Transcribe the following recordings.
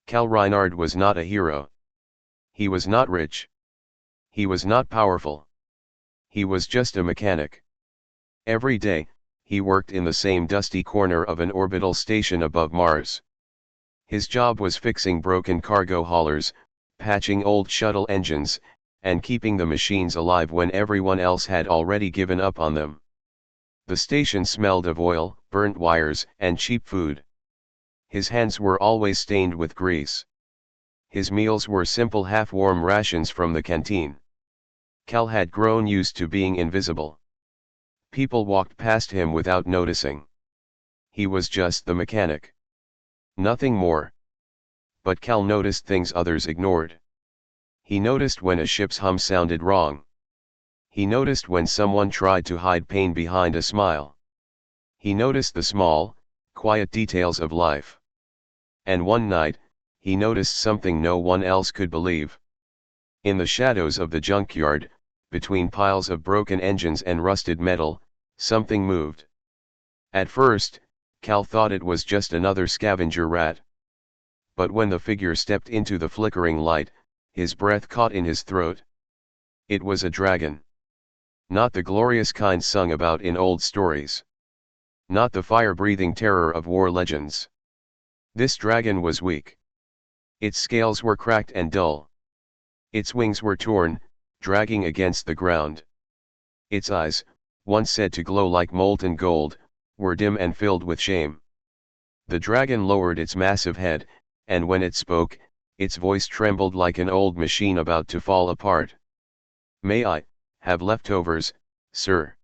Cal Reinhard was not a hero. He was not rich. He was not powerful. He was just a mechanic. Every day, he worked in the same dusty corner of an orbital station above Mars. His job was fixing broken cargo haulers, patching old shuttle engines, and keeping the machines alive when everyone else had already given up on them. The station smelled of oil, burnt wires, and cheap food. His hands were always stained with grease. His meals were simple half-warm rations from the canteen. Cal had grown used to being invisible. People walked past him without noticing. He was just the mechanic. Nothing more. But Cal noticed things others ignored. He noticed when a ship's hum sounded wrong. He noticed when someone tried to hide pain behind a smile. He noticed the small, quiet details of life. And one night, he noticed something no one else could believe. In the shadows of the junkyard, between piles of broken engines and rusted metal, something moved. At first, Cal thought it was just another scavenger rat. But when the figure stepped into the flickering light, his breath caught in his throat. It was a dragon. Not the glorious kind sung about in old stories. Not the fire-breathing terror of war legends. This dragon was weak. Its scales were cracked and dull. Its wings were torn, dragging against the ground. Its eyes, once said to glow like molten gold, were dim and filled with shame. The dragon lowered its massive head, and when it spoke, its voice trembled like an old machine about to fall apart. "May I have leftovers, sir?"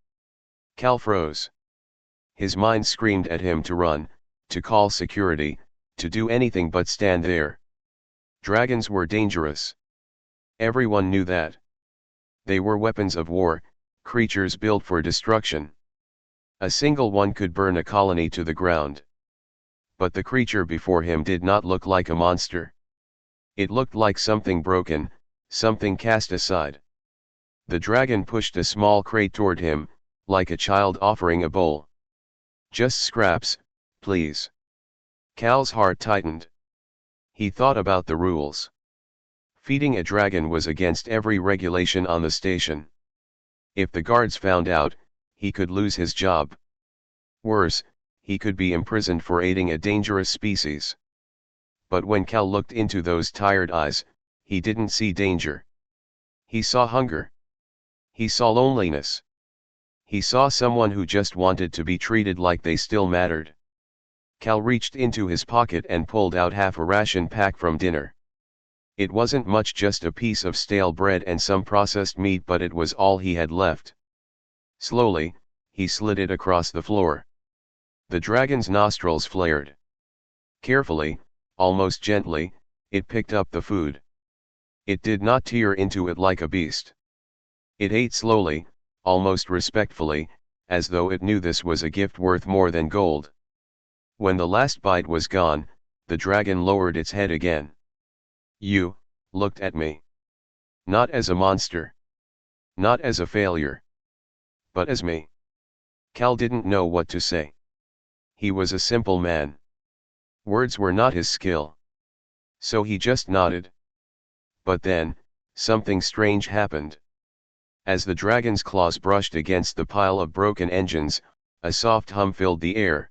Cal froze. His mind screamed at him to run, to call security, to do anything but stand there. Dragons were dangerous. Everyone knew that. They were weapons of war, creatures built for destruction. A single one could burn a colony to the ground. But the creature before him did not look like a monster. It looked like something broken, something cast aside. The dragon pushed a small crate toward him, like a child offering a bowl. "Just scraps, please." Cal's heart tightened. He thought about the rules. Feeding a dragon was against every regulation on the station. If the guards found out, he could lose his job. Worse, he could be imprisoned for aiding a dangerous species. But when Cal looked into those tired eyes, he didn't see danger. He saw hunger. He saw loneliness. He saw someone who just wanted to be treated like they still mattered. Cal reached into his pocket and pulled out half a ration pack from dinner. It wasn't much, just a piece of stale bread and some processed meat, but it was all he had left. Slowly, he slid it across the floor. The dragon's nostrils flared. Carefully, almost gently, it picked up the food. It did not tear into it like a beast. It ate slowly, almost respectfully, as though it knew this was a gift worth more than gold. When the last bite was gone, the dragon lowered its head again. "You looked at me. Not as a monster. Not as a failure. But as me." Cal didn't know what to say. He was a simple man. Words were not his skill. So he just nodded. But then, something strange happened. As the dragon's claws brushed against the pile of broken engines, a soft hum filled the air.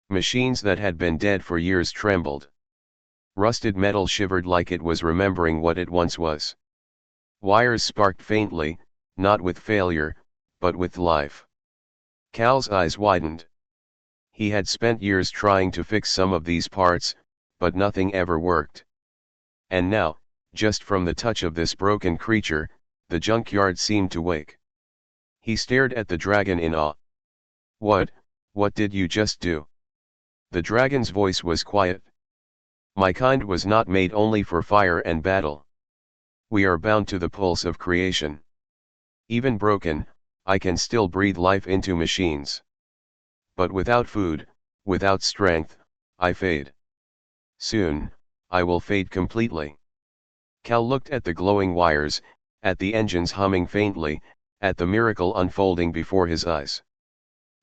Machines that had been dead for years trembled. Rusted metal shivered like it was remembering what it once was. Wires sparked faintly, not with failure, but with life. Cal's eyes widened. He had spent years trying to fix some of these parts, but nothing ever worked. And now, just from the touch of this broken creature, the junkyard seemed to wake. He stared at the dragon in awe. What did you just do?" The dragon's voice was quiet. "My kind was not made only for fire and battle. We are bound to the pulse of creation. Even broken, I can still breathe life into machines. But without food, without strength, I fade. Soon, I will fade completely." Cal looked at the glowing wires, at the engines humming faintly, at the miracle unfolding before his eyes.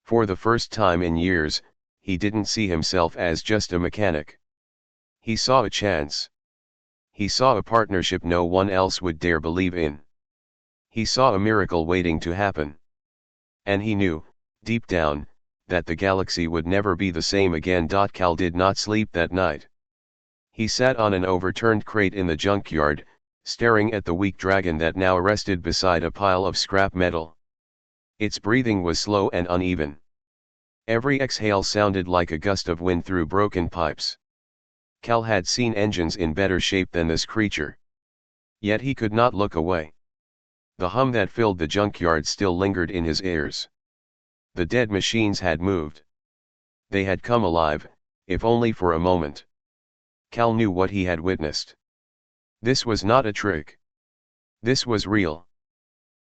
For the first time in years, he didn't see himself as just a mechanic. He saw a chance. He saw a partnership no one else would dare believe in. He saw a miracle waiting to happen. And he knew, deep down, that the galaxy would never be the same again. Cal did not sleep that night. He sat on an overturned crate in the junkyard, staring at the weak dragon that now rested beside a pile of scrap metal. Its breathing was slow and uneven. Every exhale sounded like a gust of wind through broken pipes. Cal had seen engines in better shape than this creature. Yet he could not look away. The hum that filled the junkyard still lingered in his ears. The dead machines had moved. They had come alive, if only for a moment. Cal knew what he had witnessed. This was not a trick. This was real.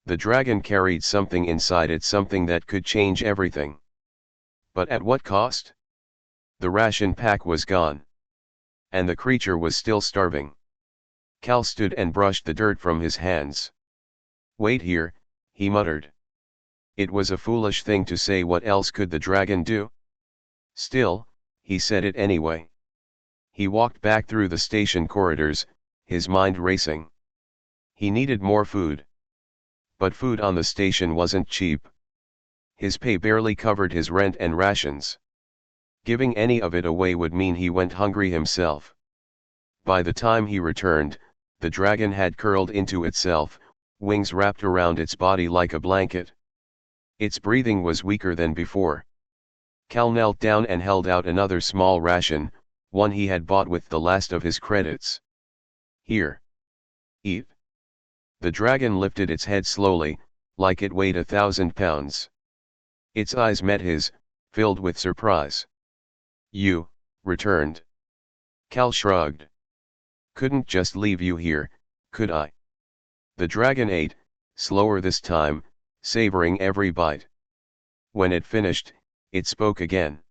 The dragon carried something inside it, something that could change everything. But at what cost? The ration pack was gone. And the creature was still starving. Cal stood and brushed the dirt from his hands. "Wait here," he muttered. It was a foolish thing to say. What else could the dragon do? Still, he said it anyway. He walked back through the station corridors, his mind racing. He needed more food. But food on the station wasn't cheap. His pay barely covered his rent and rations. Giving any of it away would mean he went hungry himself. By the time he returned, the dragon had curled into itself, wings wrapped around its body like a blanket. Its breathing was weaker than before. Cal knelt down and held out another small ration, one he had bought with the last of his credits. "Here. Eat." The dragon lifted its head slowly, like it weighed 1,000 pounds. Its eyes met his, filled with surprise. "You," returned. Cal shrugged. "Couldn't just leave you here, could I?" The dragon ate, slower this time, savoring every bite. When it finished, it spoke again.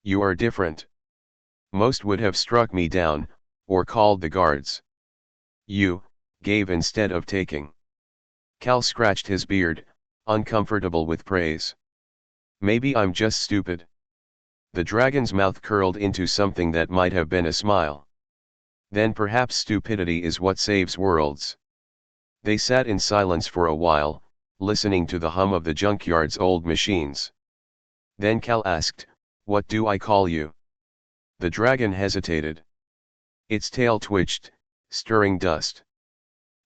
"You are different. Most would have struck me down, or called the guards. You gave instead of taking." Cal scratched his beard, uncomfortable with praise. "Maybe I'm just stupid." The dragon's mouth curled into something that might have been a smile. "Then perhaps stupidity is what saves worlds." They sat in silence for a while, listening to the hum of the junkyard's old machines. Then Cal asked, "What do I call you?" The dragon hesitated. Its tail twitched, stirring dust.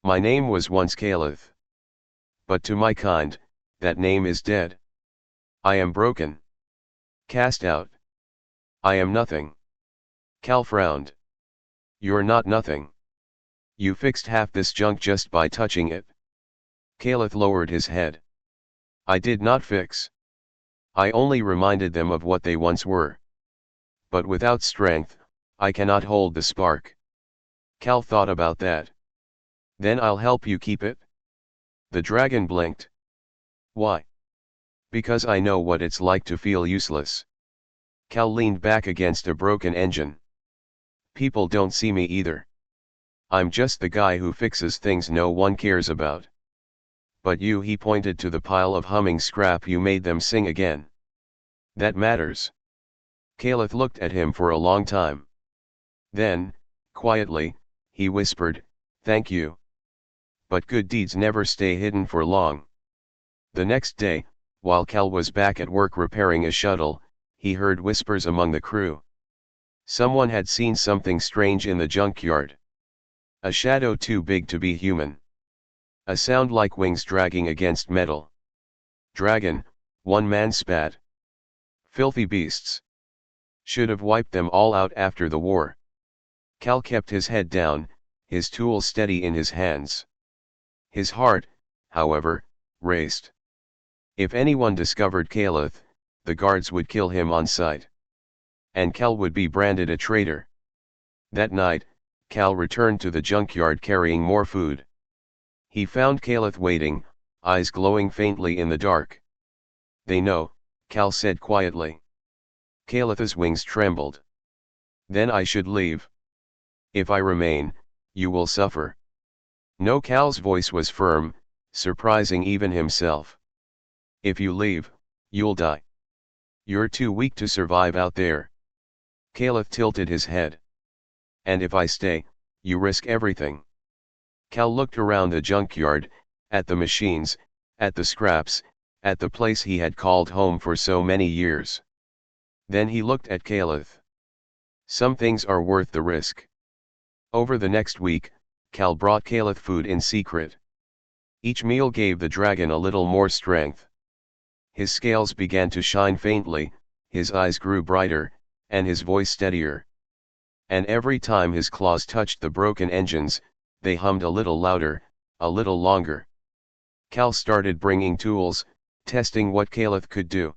"My name was once Caliph. But to my kind, that name is dead. I am broken. Cast out. I am nothing." Cal frowned. "You're not nothing. You fixed half this junk just by touching it." Caliph lowered his head. "I did not fix. I only reminded them of what they once were. But without strength, I cannot hold the spark." Cal thought about that. "Then I'll help you keep it." The dragon blinked. "Why?" "Because I know what it's like to feel useless." Cal leaned back against a broken engine. "People don't see me either. I'm just the guy who fixes things no one cares about. But you," he pointed to the pile of humming scrap, "you made them sing again. That matters." Caliph looked at him for a long time. Then, quietly, he whispered, "Thank you. But good deeds never stay hidden for long." The next day, while Cal was back at work repairing a shuttle, he heard whispers among the crew. Someone had seen something strange in the junkyard. A shadow too big to be human. A sound like wings dragging against metal. "Dragon," one man spat. "Filthy beasts. Should have wiped them all out after the war." Cal kept his head down, his tool steady in his hands. His heart, however, raced. If anyone discovered Caliph, the guards would kill him on sight. And Cal would be branded a traitor. That night, Cal returned to the junkyard carrying more food. He found Caliph waiting, eyes glowing faintly in the dark. "They know," Cal said quietly. Caliph's wings trembled. "Then I should leave." "If I remain, you will suffer." No, Cal's voice was firm, surprising even himself. "If you leave, you'll die. You're too weak to survive out there." Caliph tilted his head. and if I stay, you risk everything. Cal looked around the junkyard, at the machines, at the scraps, at the place he had called home for so many years. Then he looked at Caliph. Some things are worth the risk. Over the next week, Cal brought Caliph food in secret. Each meal gave the dragon a little more strength. His scales began to shine faintly, his eyes grew brighter, and his voice steadier. And every time his claws touched the broken engines, they hummed a little louder, a little longer. Cal started bringing tools, testing what Caliph could do.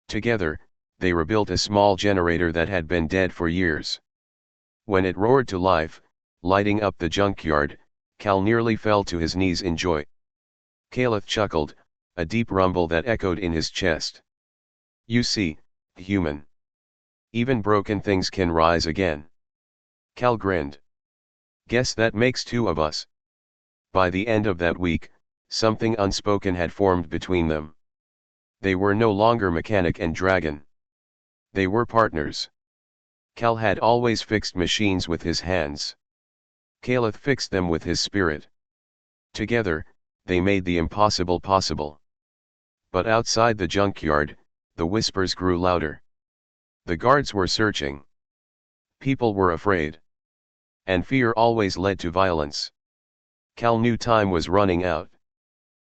Together, they rebuilt a small generator that had been dead for years. When it roared to life, lighting up the junkyard, Cal nearly fell to his knees in joy. Caliph chuckled, a deep rumble that echoed in his chest. You see, human. Even broken things can rise again. Cal grinned. Guess that makes two of us. By the end of that week, something unspoken had formed between them. They were no longer mechanic and dragon. They were partners. Cal had always fixed machines with his hands. Caliph fixed them with his spirit. Together, they made the impossible possible. But outside the junkyard, the whispers grew louder. The guards were searching. People were afraid. And fear always led to violence. Cal knew time was running out.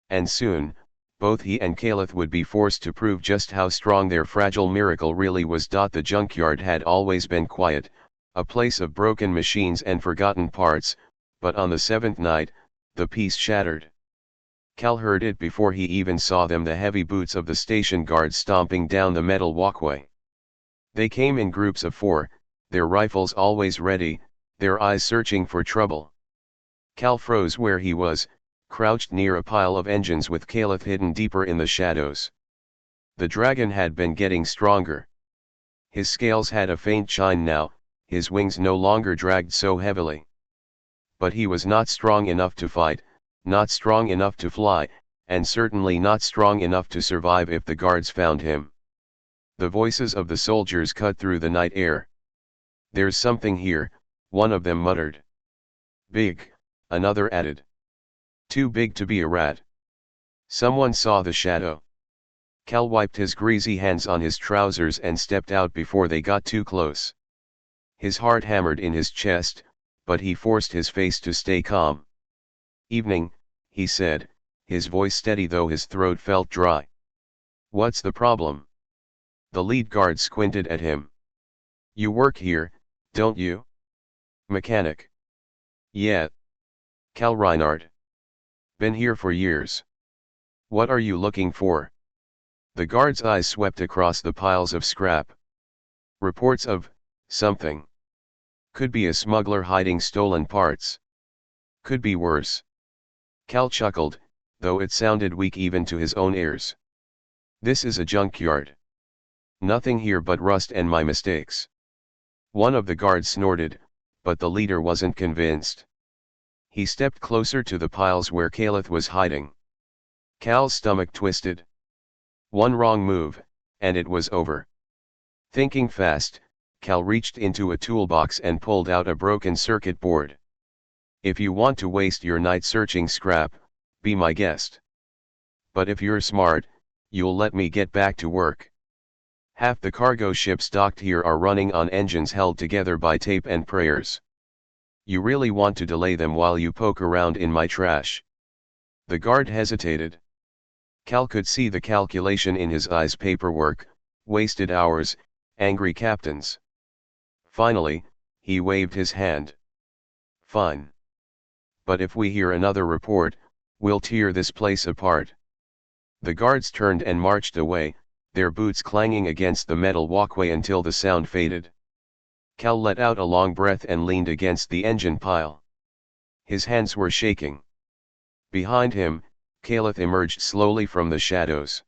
And soon, both he and Caliph would be forced to prove just how strong their fragile miracle really was. The junkyard had always been quiet, a place of broken machines and forgotten parts, but on the seventh night, the peace shattered. Cal heard it before he even saw them, the heavy boots of the station guards stomping down the metal walkway. They came in groups of 4, their rifles always ready, their eyes searching for trouble. Cal froze where he was, crouched near a pile of engines with Caliph hidden deeper in the shadows. The dragon had been getting stronger. His scales had a faint shine now, his wings no longer dragged so heavily. But he was not strong enough to fight, not strong enough to fly, and certainly not strong enough to survive if the guards found him. The voices of the soldiers cut through the night air. There's something here, one of them muttered. Big, another added. Too big to be a rat. Someone saw the shadow. Cal wiped his greasy hands on his trousers and stepped out before they got too close. His heart hammered in his chest, but he forced his face to stay calm. Evening, he said, his voice steady though his throat felt dry. What's the problem? The lead guard squinted at him. You work here, don't you? Mechanic. Yeah. Cal Reinhardt. Been here for years. What are you looking for? The guard's eyes swept across the piles of scrap. Reports of something. Could be a smuggler hiding stolen parts. Could be worse. Cal chuckled, though it sounded weak even to his own ears. This is a junkyard. Nothing here but rust and my mistakes. One of the guards snorted, but the leader wasn't convinced. He stepped closer to the piles where Caliph was hiding. Cal's stomach twisted. One wrong move, and it was over. Thinking fast, Cal reached into a toolbox and pulled out a broken circuit board. If you want to waste your night searching scrap, be my guest. But if you're smart, you'll let me get back to work. Half the cargo ships docked here are running on engines held together by tape and prayers. You really want to delay them while you poke around in my trash? The guard hesitated. Cal could see the calculation in his eyes. Paperwork, wasted hours, angry captains. Finally, he waved his hand. Fine. But if we hear another report, we'll tear this place apart. The guards turned and marched away, their boots clanging against the metal walkway until the sound faded. Cal let out a long breath and leaned against the engine pile. His hands were shaking. Behind him, Caliph emerged slowly from the shadows.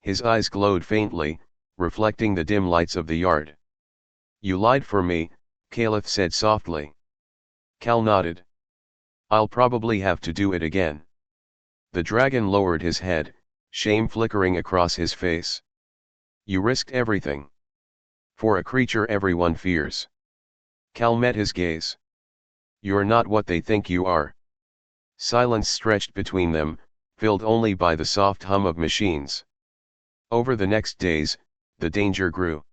His eyes glowed faintly, reflecting the dim lights of the yard. You lied for me, Caliph said softly. Cal nodded. I'll probably have to do it again. The dragon lowered his head, shame flickering across his face. You risked everything. For a creature everyone fears. Cal met his gaze. You're not what they think you are. Silence stretched between them, filled only by the soft hum of machines. Over the next days, the danger grew.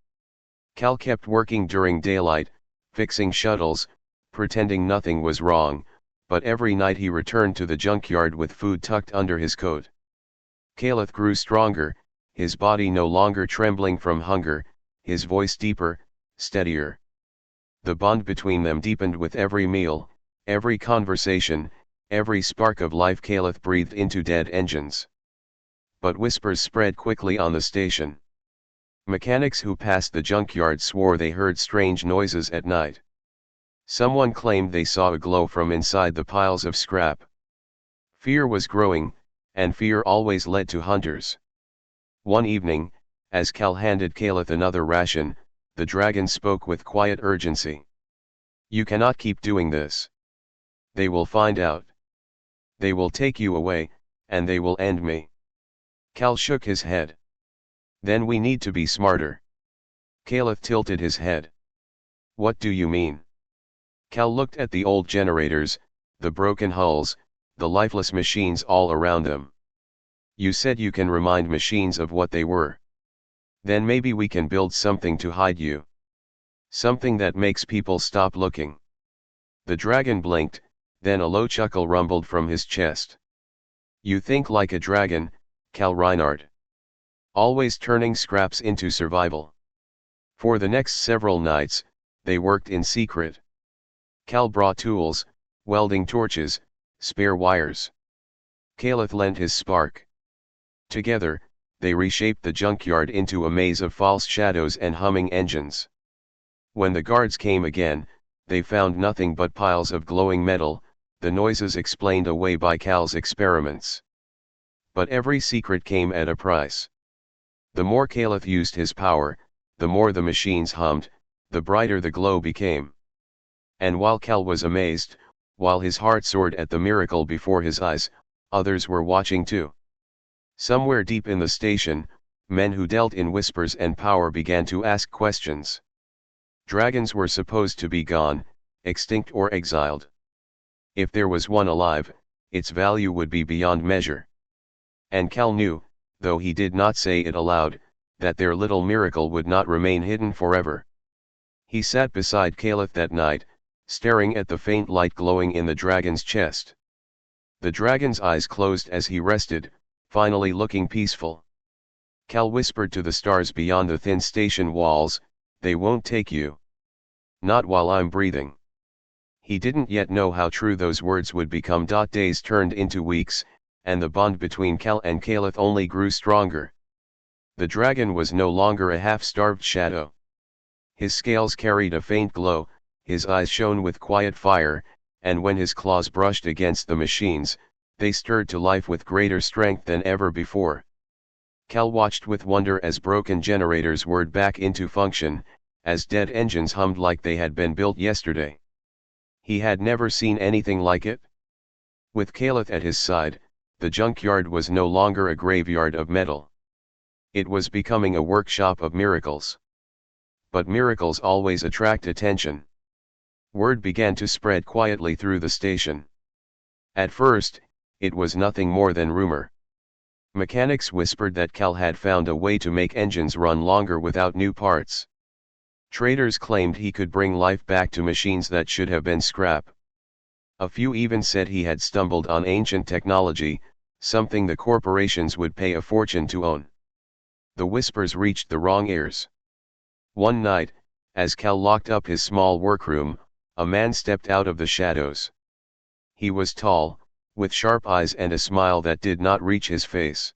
Cal kept working during daylight, fixing shuttles, pretending nothing was wrong, but every night he returned to the junkyard with food tucked under his coat. Caleth grew stronger, his body no longer trembling from hunger, his voice deeper, steadier. The bond between them deepened with every meal, every conversation, every spark of life Caleth breathed into dead engines. But whispers spread quickly on the station. Mechanics who passed the junkyard swore they heard strange noises at night. Someone claimed they saw a glow from inside the piles of scrap. Fear was growing, and fear always led to hunters. One evening, as Cal handed Caleth another ration, the dragon spoke with quiet urgency. You cannot keep doing this. They will find out. They will take you away, and they will end me. Cal shook his head. Then we need to be smarter. Caleth tilted his head. What do you mean? Cal looked at the old generators, the broken hulls, the lifeless machines all around them. You said you can remind machines of what they were. Then maybe we can build something to hide you. Something that makes people stop looking. The dragon blinked, then a low chuckle rumbled from his chest. You think like a dragon, Cal Reinhardt. Always turning scraps into survival. For the next several nights, they worked in secret. Cal brought tools, welding torches, spare wires. Caleth lent his spark. Together, they reshaped the junkyard into a maze of false shadows and humming engines. When the guards came again, they found nothing but piles of glowing metal, the noises explained away by Cal's experiments. But every secret came at a price. The more Caleth used his power, the more the machines hummed, the brighter the glow became. And while Cal was amazed, while his heart soared at the miracle before his eyes, others were watching too. Somewhere deep in the station, men who dealt in whispers and power began to ask questions. Dragons were supposed to be gone, extinct or exiled. If there was one alive, its value would be beyond measure. And Cal knew, though he did not say it aloud, that their little miracle would not remain hidden forever. He sat beside Caleth that night, staring at the faint light glowing in the dragon's chest. The dragon's eyes closed as he rested, finally looking peaceful. Cal whispered to the stars beyond the thin station walls, they won't take you. Not while I'm breathing. He didn't yet know how true those words would become. Days turned into weeks, and the bond between Cal and Caleth only grew stronger. The dragon was no longer a half-starved shadow. His scales carried a faint glow, his eyes shone with quiet fire, and when his claws brushed against the machines, they stirred to life with greater strength than ever before. Cal watched with wonder as broken generators whirred back into function, as dead engines hummed like they had been built yesterday. He had never seen anything like it. With Caleth at his side, the junkyard was no longer a graveyard of metal. It was becoming a workshop of miracles. But miracles always attract attention. Word began to spread quietly through the station. At first, it was nothing more than rumor. Mechanics whispered that Cal had found a way to make engines run longer without new parts. Traders claimed he could bring life back to machines that should have been scrap. A few even said he had stumbled on ancient technology, something the corporations would pay a fortune to own. The whispers reached the wrong ears. One night, as Cal locked up his small workroom, a man stepped out of the shadows. He was tall, with sharp eyes and a smile that did not reach his face.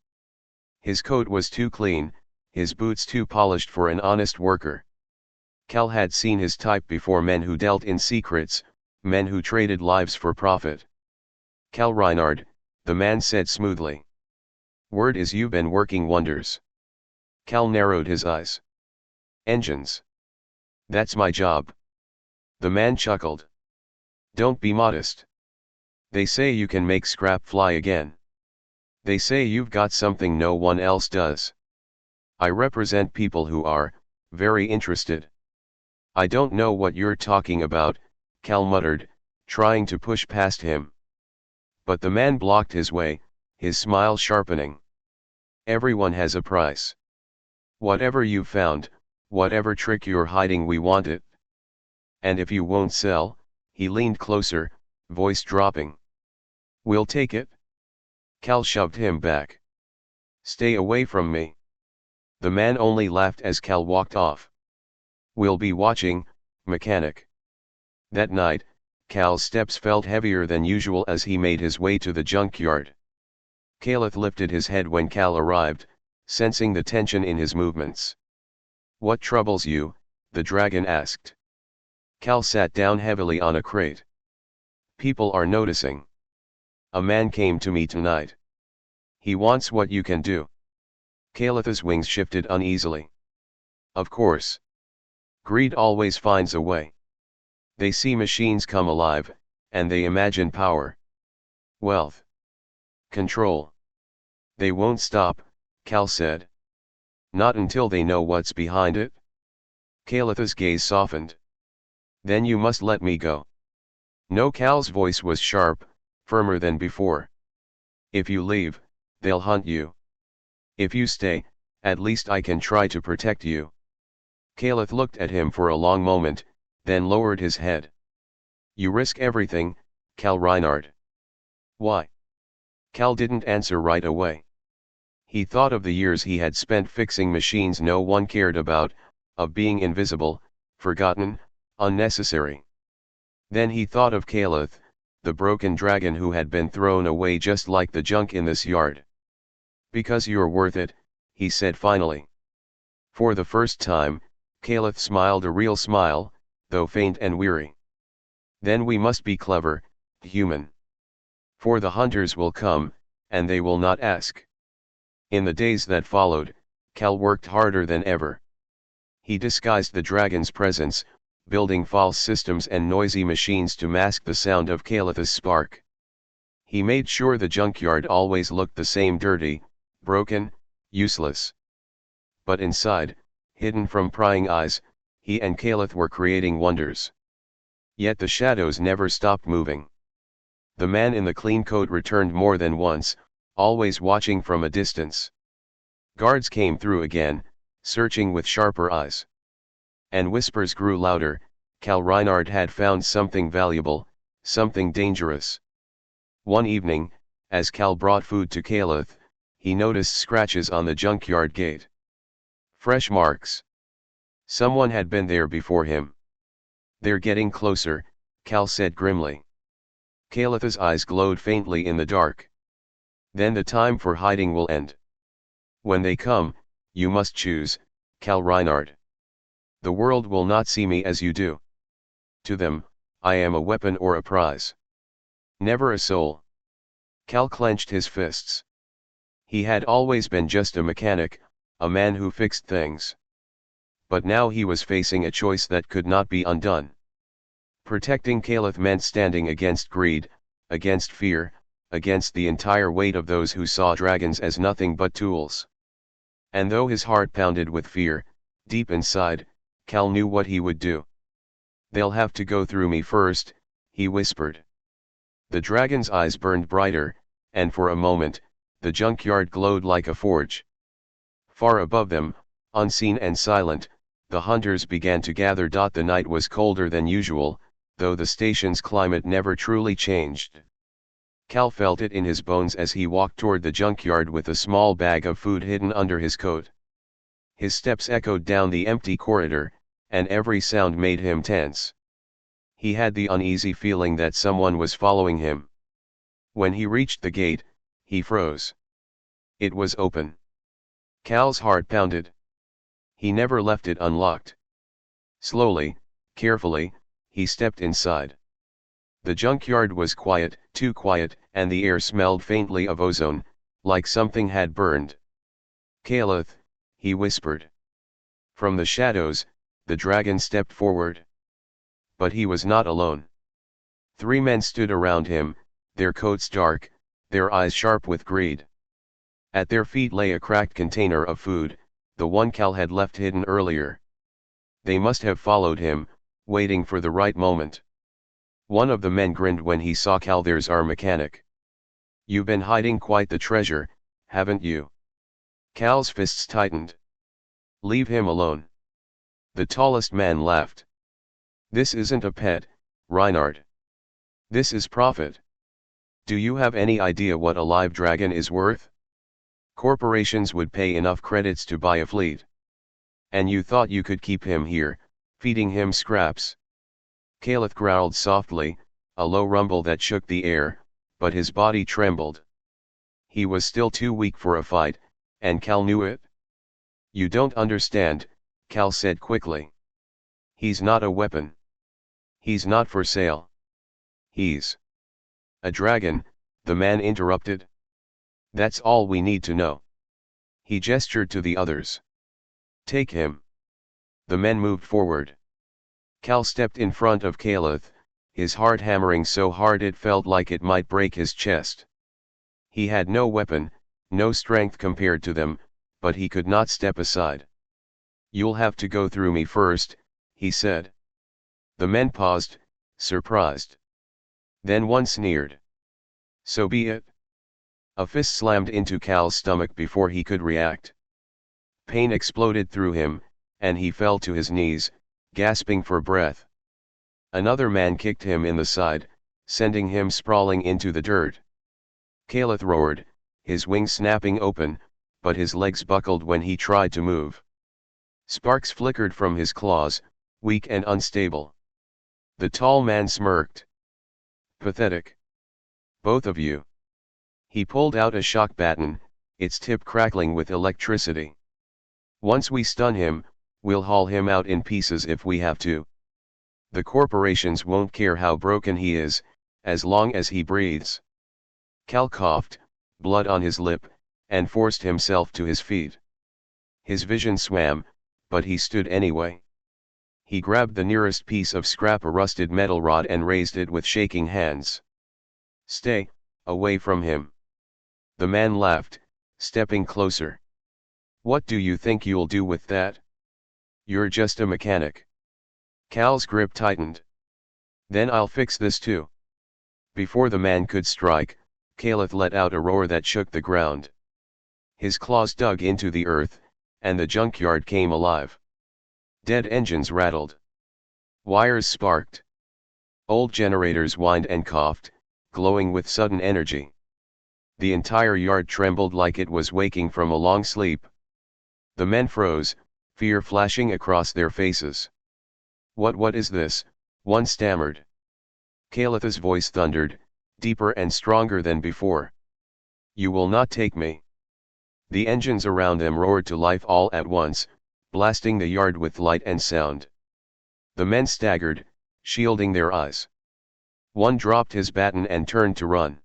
His coat was too clean, his boots too polished for an honest worker. Cal had seen his type before, men who dealt in secrets, men who traded lives for profit. Cal Reinhardt, the man said smoothly. Word is you've been working wonders. Cal narrowed his eyes. Engines. That's my job. The man chuckled. Don't be modest. They say you can make scrap fly again. They say you've got something no one else does. I represent people who are very interested. I don't know what you're talking about, Cal muttered, trying to push past him. But the man blocked his way, his smile sharpening. Everyone has a price. Whatever you've found, whatever trick you're hiding, we want it. And if you won't sell, he leaned closer, voice dropping. We'll take it. Cal shoved him back. Stay away from me. The man only laughed as Cal walked off. We'll be watching, mechanic. That night, Cal's steps felt heavier than usual as he made his way to the junkyard. Caleth lifted his head when Cal arrived, sensing the tension in his movements. What troubles you? The dragon asked. Cal sat down heavily on a crate. People are noticing. A man came to me tonight. He wants what you can do. Caleth's wings shifted uneasily. Of course. Greed always finds a way. They see machines come alive, and they imagine power. Wealth. Control. They won't stop, Cal said. Not until they know what's behind it. Caleth's gaze softened. Then you must let me go. No, Cal's voice was sharp, firmer than before. If you leave, they'll hunt you. If you stay, at least I can try to protect you. Caleth looked at him for a long moment, then lowered his head. You risk everything, Cal Reinhardt. Why? Cal didn't answer right away. He thought of the years he had spent fixing machines no one cared about, of being invisible, forgotten, unnecessary. Then he thought of Caleth, the broken dragon who had been thrown away just like the junk in this yard. Because you're worth it, he said finally. For the first time, Caleth smiled a real smile, though faint and weary. Then we must be clever, human. For the hunters will come, and they will not ask. In the days that followed, Cal worked harder than ever. He disguised the dragon's presence, building false systems and noisy machines to mask the sound of Caleth's spark. He made sure the junkyard always looked the same, dirty, broken, useless. But inside, hidden from prying eyes, he and Caleth were creating wonders. Yet the shadows never stopped moving. The man in the clean coat returned more than once, always watching from a distance. Guards came through again, searching with sharper eyes. And whispers grew louder. Cal Reinhardt had found something valuable, something dangerous. One evening, as Cal brought food to Caleth, he noticed scratches on the junkyard gate. Fresh marks. Someone had been there before him. They're getting closer, Cal said grimly. Caleth's eyes glowed faintly in the dark. Then the time for hiding will end. When they come, you must choose, Cal Reinhardt. The world will not see me as you do. To them, I am a weapon or a prize. Never a soul. Cal clenched his fists. He had always been just a mechanic, a man who fixed things. But now he was facing a choice that could not be undone. Protecting Caleth meant standing against greed, against fear, against the entire weight of those who saw dragons as nothing but tools. And though his heart pounded with fear, deep inside, Cal knew what he would do. They'll have to go through me first, he whispered. The dragon's eyes burned brighter, and for a moment, the junkyard glowed like a forge. Far above them, unseen and silent, the hunters began to gather. The night was colder than usual, though the station's climate never truly changed. Cal felt it in his bones as he walked toward the junkyard with a small bag of food hidden under his coat. His steps echoed down the empty corridor, and every sound made him tense. He had the uneasy feeling that someone was following him. When he reached the gate, he froze. It was open. Cal's heart pounded. He never left it unlocked. Slowly, carefully, he stepped inside. The junkyard was quiet, too quiet, and the air smelled faintly of ozone, like something had burned. Caleth, he whispered. From the shadows, the dragon stepped forward. But he was not alone. 3 men stood around him, their coats dark, their eyes sharp with greed. At their feet lay a cracked container of food, the one Cal had left hidden earlier. They must have followed him, waiting for the right moment. One of the men grinned when he saw Cal. "There's our mechanic. You've been hiding quite the treasure, haven't you?" Cal's fists tightened. "Leave him alone." The tallest man laughed. "This isn't a pet, Reinhard. This is profit. Do you have any idea what a live dragon is worth? Corporations would pay enough credits to buy a fleet. And you thought you could keep him here, feeding him scraps?" Caliph growled softly, a low rumble that shook the air, but his body trembled. He was still too weak for a fight, and Cal knew it. "You don't understand," Cal said quickly. "He's not a weapon. He's not for sale. He's..." "A dragon," the man interrupted. "That's all we need to know." He gestured to the others. "Take him." The men moved forward. Cal stepped in front of Caliph, his heart hammering so hard it felt like it might break his chest. He had no weapon, no strength compared to them, but he could not step aside. "You'll have to go through me first," he said. The men paused, surprised. Then one sneered. "So be it." A fist slammed into Cal's stomach before he could react. Pain exploded through him, and he fell to his knees, gasping for breath. Another man kicked him in the side, sending him sprawling into the dirt. Caliph roared, his wings snapping open, but his legs buckled when he tried to move. Sparks flickered from his claws, weak and unstable. The tall man smirked. "Pathetic. Both of you." He pulled out a shock baton, its tip crackling with electricity. "Once we stun him, we'll haul him out in pieces if we have to. The corporations won't care how broken he is, as long as he breathes." Cal coughed, blood on his lip, and forced himself to his feet. His vision swam, but he stood anyway. He grabbed the nearest piece of scrap, a rusted metal rod, and raised it with shaking hands. "Stay away from him." The man laughed, stepping closer. "What do you think you'll do with that? You're just a mechanic." Cal's grip tightened. "Then I'll fix this too." Before the man could strike, Caliph let out a roar that shook the ground. His claws dug into the earth, and the junkyard came alive. Dead engines rattled. Wires sparked. Old generators whined and coughed, glowing with sudden energy. The entire yard trembled like it was waking from a long sleep. The men froze, fear flashing across their faces. What is this?" one stammered. Caliph's voice thundered, deeper and stronger than before. "You will not take me." The engines around them roared to life all at once, blasting the yard with light and sound. The men staggered, shielding their eyes. One dropped his baton and turned to run.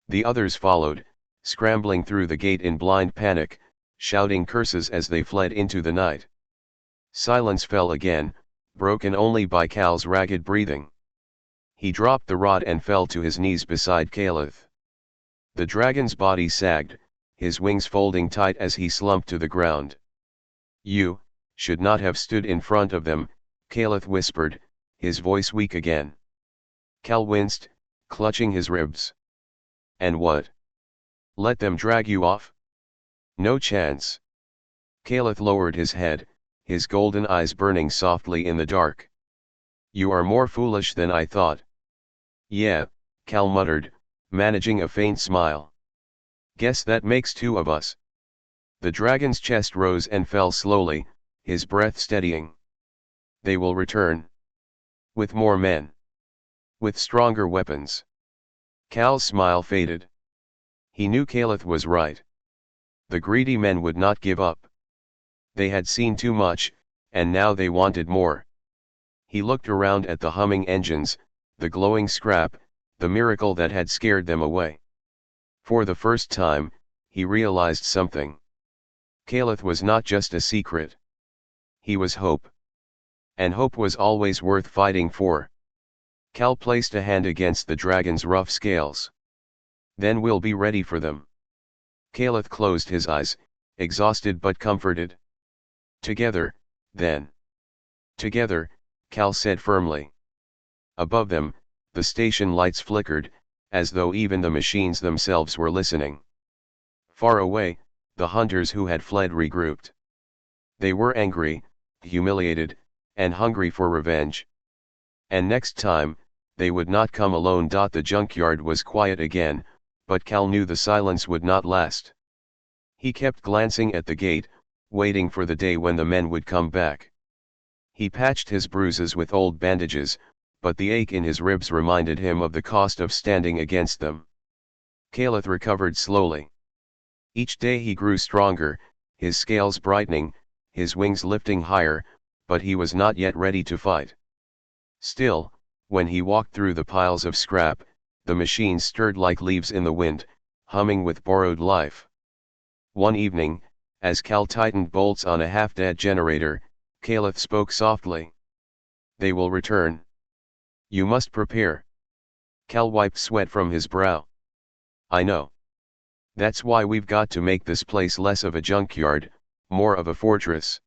The others followed, scrambling through the gate in blind panic, shouting curses as they fled into the night. Silence fell again, broken only by Cal's ragged breathing. He dropped the rod and fell to his knees beside Caliph. The dragon's body sagged, his wings folding tight as he slumped to the ground. "You should not have stood in front of them," Caliph whispered, his voice weak again. Cal winced, clutching his ribs. "And what? Let them drag you off?" "No chance." Caliph lowered his head, his golden eyes burning softly in the dark. "You are more foolish than I thought." "Yeah," Cal muttered, managing a faint smile. "Guess that makes two of us." The dragon's chest rose and fell slowly, his breath steadying. "They will return. With more men. With stronger weapons." Cal's smile faded. He knew Caliph was right. The greedy men would not give up. They had seen too much, and now they wanted more. He looked around at the humming engines, the glowing scrap, the miracle that had scared them away. For the first time, he realized something. Caliph was not just a secret. He was hope. And hope was always worth fighting for. Cal placed a hand against the dragon's rough scales. "Then we'll be ready for them." Caliph closed his eyes, exhausted but comforted. "Together, then." Together, Cal said firmly. Above them, the station lights flickered, as though even the machines themselves were listening. Far away, the hunters who had fled regrouped. They were angry, humiliated, and hungry for revenge. And next time, they would not come alone. The junkyard was quiet again, but Cal knew the silence would not last. He kept glancing at the gate, waiting for the day when the men would come back. He patched his bruises with old bandages, but the ache in his ribs reminded him of the cost of standing against them. Caleth recovered slowly. Each day he grew stronger, his scales brightening, his wings lifting higher, but he was not yet ready to fight. Still, when he walked through the piles of scrap, the machines stirred like leaves in the wind, humming with borrowed life. One evening, as Cal tightened bolts on a half-dead generator, Caleth spoke softly. "They will return. You must prepare." Cal wiped sweat from his brow. "I know. That's why we've got to make this place less of a junkyard, more of a fortress."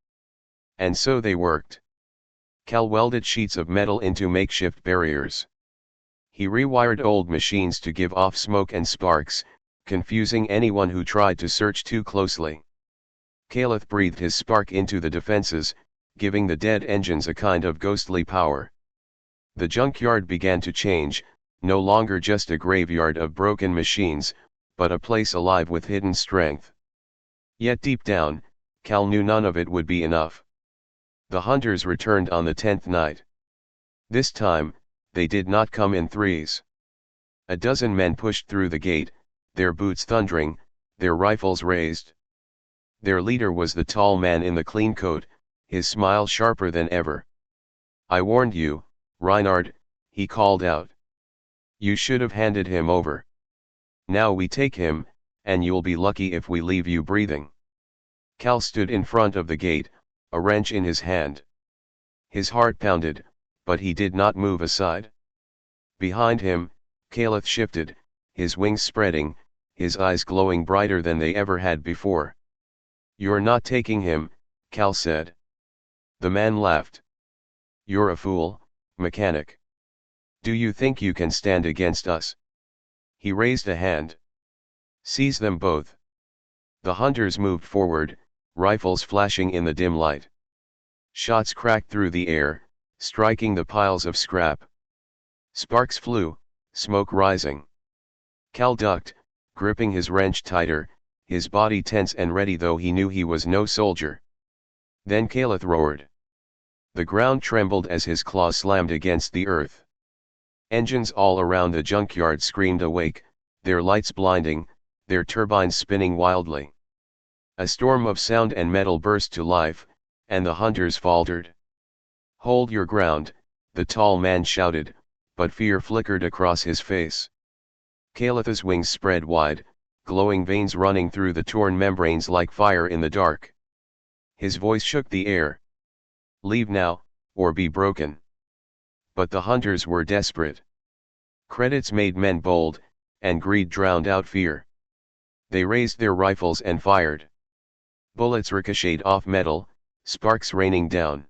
And so they worked. Cal welded sheets of metal into makeshift barriers. He rewired old machines to give off smoke and sparks, confusing anyone who tried to search too closely. Caleth breathed his spark into the defenses, giving the dead engines a kind of ghostly power. The junkyard began to change, no longer just a graveyard of broken machines, but a place alive with hidden strength. Yet deep down, Cal knew none of it would be enough. The hunters returned on the 10th night. This time, they did not come in threes. A dozen men pushed through the gate, their boots thundering, their rifles raised. Their leader was the tall man in the clean coat, his smile sharper than ever. "I warned you, Reinhard," he called out. "You should have handed him over. Now we take him, and you'll be lucky if we leave you breathing." Cal stood in front of the gate, a wrench in his hand. His heart pounded, but he did not move aside. Behind him, Caleth shifted, his wings spreading, his eyes glowing brighter than they ever had before. "You're not taking him," Cal said. The man laughed. "You're a fool, mechanic. Do you think you can stand against us?" He raised a hand. "Seize them both." The hunters moved forward, rifles flashing in the dim light. Shots cracked through the air, striking the piles of scrap. Sparks flew, smoke rising. Cal ducked, gripping his wrench tighter, his body tense and ready though he knew he was no soldier. Then Caleth roared. The ground trembled as his claws slammed against the earth. Engines all around the junkyard screamed awake, their lights blinding, their turbines spinning wildly. A storm of sound and metal burst to life, and the hunters faltered. "Hold your ground," the tall man shouted, but fear flickered across his face. Caleth's wings spread wide, glowing veins running through the torn membranes like fire in the dark. His voice shook the air. "Leave now, or be broken." But the hunters were desperate. Credits made men bold, and greed drowned out fear. They raised their rifles and fired. Bullets ricocheted off metal, sparks raining down.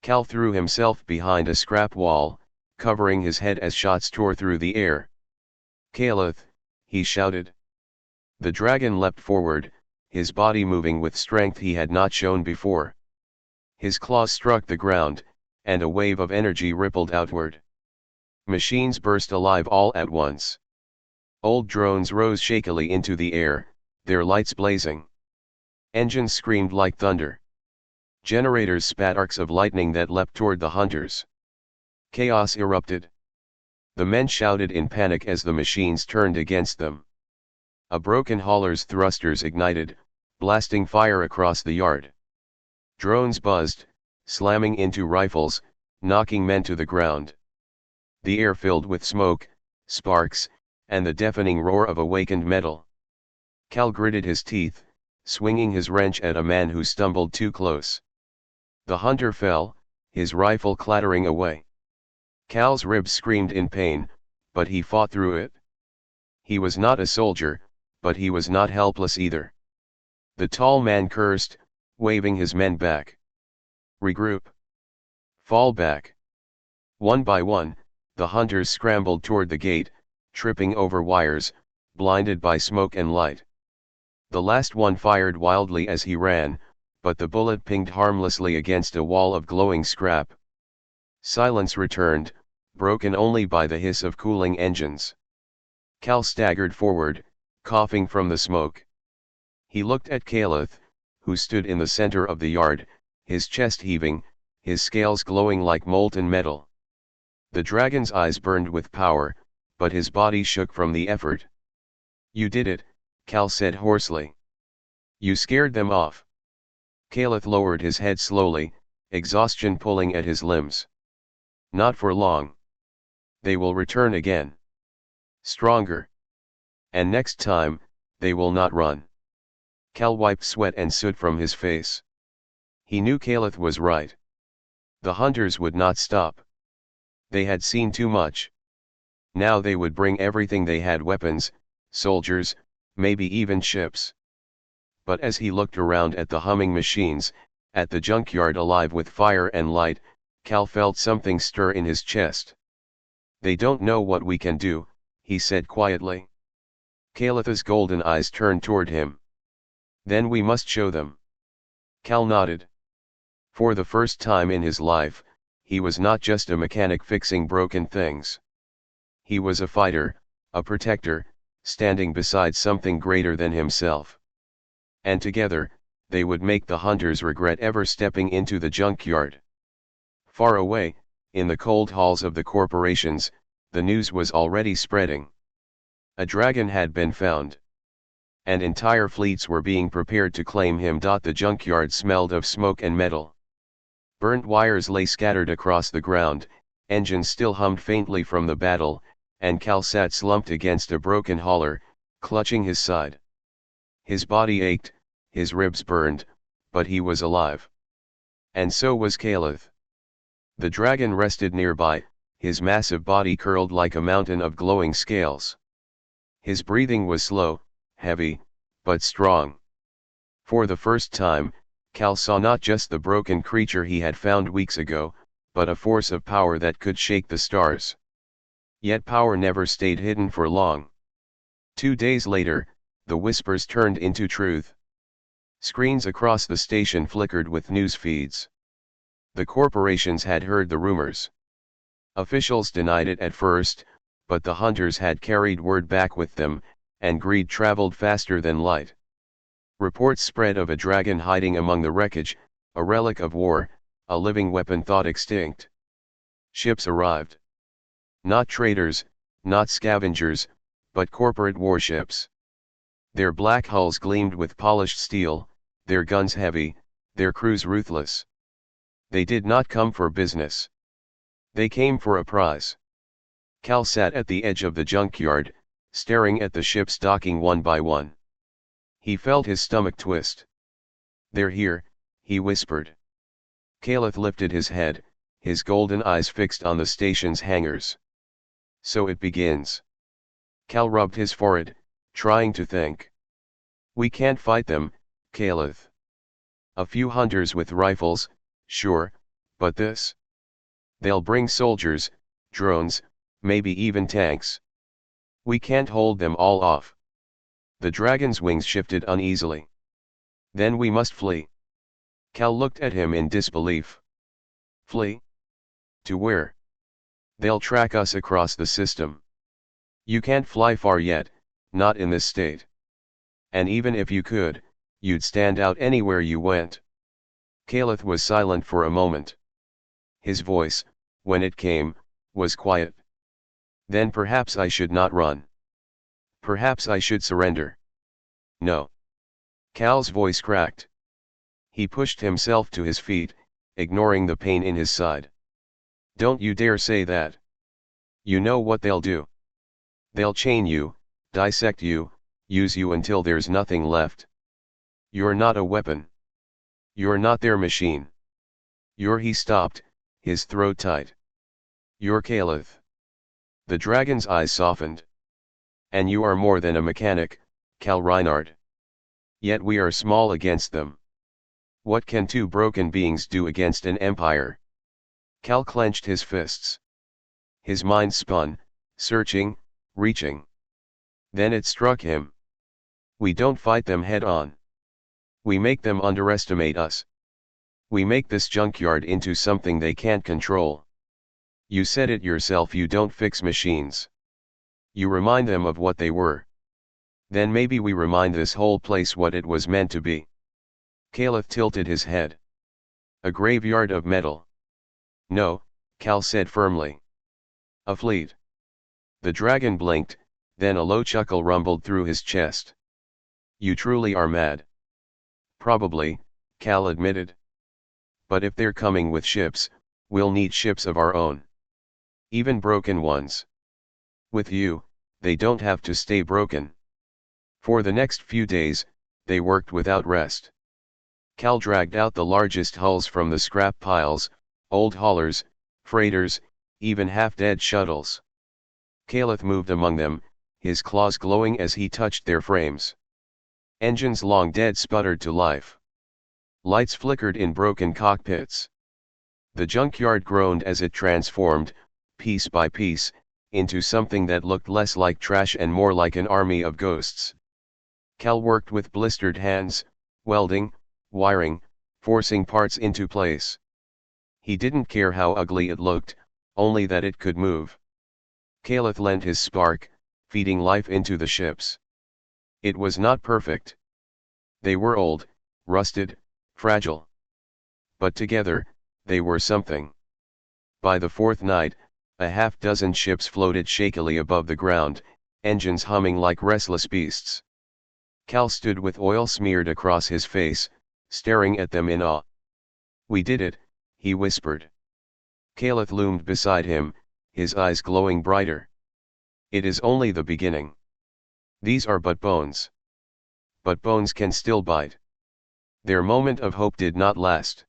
Cal threw himself behind a scrap wall, covering his head as shots tore through the air. "Caleth," he shouted. The dragon leapt forward, his body moving with strength he had not shown before. His claws struck the ground, and a wave of energy rippled outward. Machines burst alive all at once. Old drones rose shakily into the air, their lights blazing. Engines screamed like thunder. Generators spat arcs of lightning that leapt toward the hunters. Chaos erupted. The men shouted in panic as the machines turned against them. A broken hauler's thrusters ignited, blasting fire across the yard. Drones buzzed, slamming into rifles, knocking men to the ground. The air filled with smoke, sparks, and the deafening roar of awakened metal. Cal gritted his teeth, swinging his wrench at a man who stumbled too close. The hunter fell, his rifle clattering away. Cal's ribs screamed in pain, but he fought through it. He was not a soldier, but he was not helpless either. The tall man cursed, waving his men back. "Regroup. Fall back. One by one, the hunters scrambled toward the gate, tripping over wires, blinded by smoke and light. The last one fired wildly as he ran, but the bullet pinged harmlessly against a wall of glowing scrap. Silence returned, broken only by the hiss of cooling engines. Cal staggered forward, coughing from the smoke. He looked at Caliph, who stood in the center of the yard, his chest heaving, his scales glowing like molten metal. The dragon's eyes burned with power, but his body shook from the effort. "You did it," Cal said hoarsely. "You scared them off." Caliph lowered his head slowly, exhaustion pulling at his limbs. "Not for long. They will return again. Stronger. And next time, they will not run." Cal wiped sweat and soot from his face. He knew Caliph was right. The hunters would not stop. They had seen too much. Now they would bring everything they had: weapons, soldiers, maybe even ships. But as he looked around at the humming machines, at the junkyard alive with fire and light, Cal felt something stir in his chest. "They don't know what we can do," he said quietly. Caliph's golden eyes turned toward him. "Then we must show them." Cal nodded. For the first time in his life, he was not just a mechanic fixing broken things. He was a fighter, a protector, standing beside something greater than himself. And together, they would make the hunters regret ever stepping into the junkyard. Far away, in the cold halls of the corporations, the news was already spreading. A dragon had been found. And entire fleets were being prepared to claim him. The junkyard smelled of smoke and metal. Burnt wires lay scattered across the ground, engines still hummed faintly from the battle, and Cal sat slumped against a broken hauler, clutching his side. His body ached, his ribs burned, but he was alive. And so was Caliph. The dragon rested nearby, his massive body curled like a mountain of glowing scales. His breathing was slow, heavy, but strong. For the first time, Cal saw not just the broken creature he had found weeks ago, but a force of power that could shake the stars. Yet power never stayed hidden for long. 2 days later, the whispers turned into truth. Screens across the station flickered with news feeds. The corporations had heard the rumors. Officials denied it at first, but the hunters had carried word back with them, and greed traveled faster than light. Reports spread of a dragon hiding among the wreckage, a relic of war, a living weapon thought extinct. Ships arrived. Not traders, not scavengers, but corporate warships. Their black hulls gleamed with polished steel, their guns heavy, their crews ruthless. They did not come for business. They came for a prize. Cal sat at the edge of the junkyard, staring at the ships docking one by one. He felt his stomach twist. "They're here," he whispered. Caliph lifted his head, his golden eyes fixed on the station's hangars. "So it begins." Cal rubbed his forehead, trying to think. "We can't fight them, Caliph. A few hunters with rifles, sure, but this? They'll bring soldiers, drones, maybe even tanks. We can't hold them all off." The dragon's wings shifted uneasily. "Then we must flee." Cal looked at him in disbelief. "Flee? To where?" "They'll track us across the system. You can't fly far yet, not in this state. And even if you could, you'd stand out anywhere you went." Caliph was silent for a moment. His voice, when it came, was quiet. "Then perhaps I should not run. Perhaps I should surrender." "No." Cal's voice cracked. He pushed himself to his feet, ignoring the pain in his side. "Don't you dare say that. You know what they'll do. They'll chain you, dissect you, use you until there's nothing left. You're not a weapon. You're not their machine. He stopped, his throat tight. "You're Caliph." The dragon's eyes softened. "And you are more than a mechanic, Cal Reinhardt. Yet we are small against them. What can two broken beings do against an empire?" Cal clenched his fists. His mind spun, searching, reaching. Then it struck him. We don't fight them head on. We make them underestimate us. We make this junkyard into something they can't control. You said it yourself, you don't fix machines. You remind them of what they were. Then maybe we remind this whole place what it was meant to be. Caliph tilted his head. A graveyard of metal. No, Cal said firmly. A fleet. The dragon blinked, then a low chuckle rumbled through his chest. You truly are mad. Probably, Cal admitted. But if they're coming with ships, we'll need ships of our own. Even broken ones. With you, they don't have to stay broken. For the next few days, they worked without rest. Cal dragged out the largest hulls from the scrap piles, old haulers, freighters, even half-dead shuttles. Caliph moved among them, his claws glowing as he touched their frames. Engines long dead sputtered to life. Lights flickered in broken cockpits. The junkyard groaned as it transformed, piece by piece, into something that looked less like trash and more like an army of ghosts. Cal worked with blistered hands, welding, wiring, forcing parts into place. He didn't care how ugly it looked, only that it could move. Caliph lent his spark, feeding life into the ships. It was not perfect. They were old, rusted, fragile. But together, they were something. By the fourth night, a half-dozen ships floated shakily above the ground, engines humming like restless beasts. Cal stood with oil smeared across his face, staring at them in awe. We did it, he whispered. Caliph loomed beside him, his eyes glowing brighter. It is only the beginning. These are but bones. But bones can still bite. Their moment of hope did not last.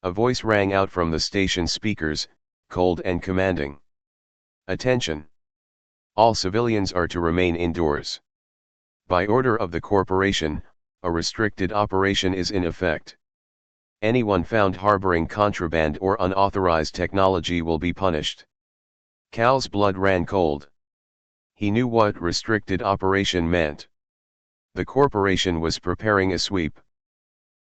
A voice rang out from the station speakers, cold and commanding. Attention! All civilians are to remain indoors. By order of the corporation, a restricted operation is in effect. Anyone found harboring contraband or unauthorized technology will be punished. Cal's blood ran cold. He knew what restricted operation meant. The corporation was preparing a sweep.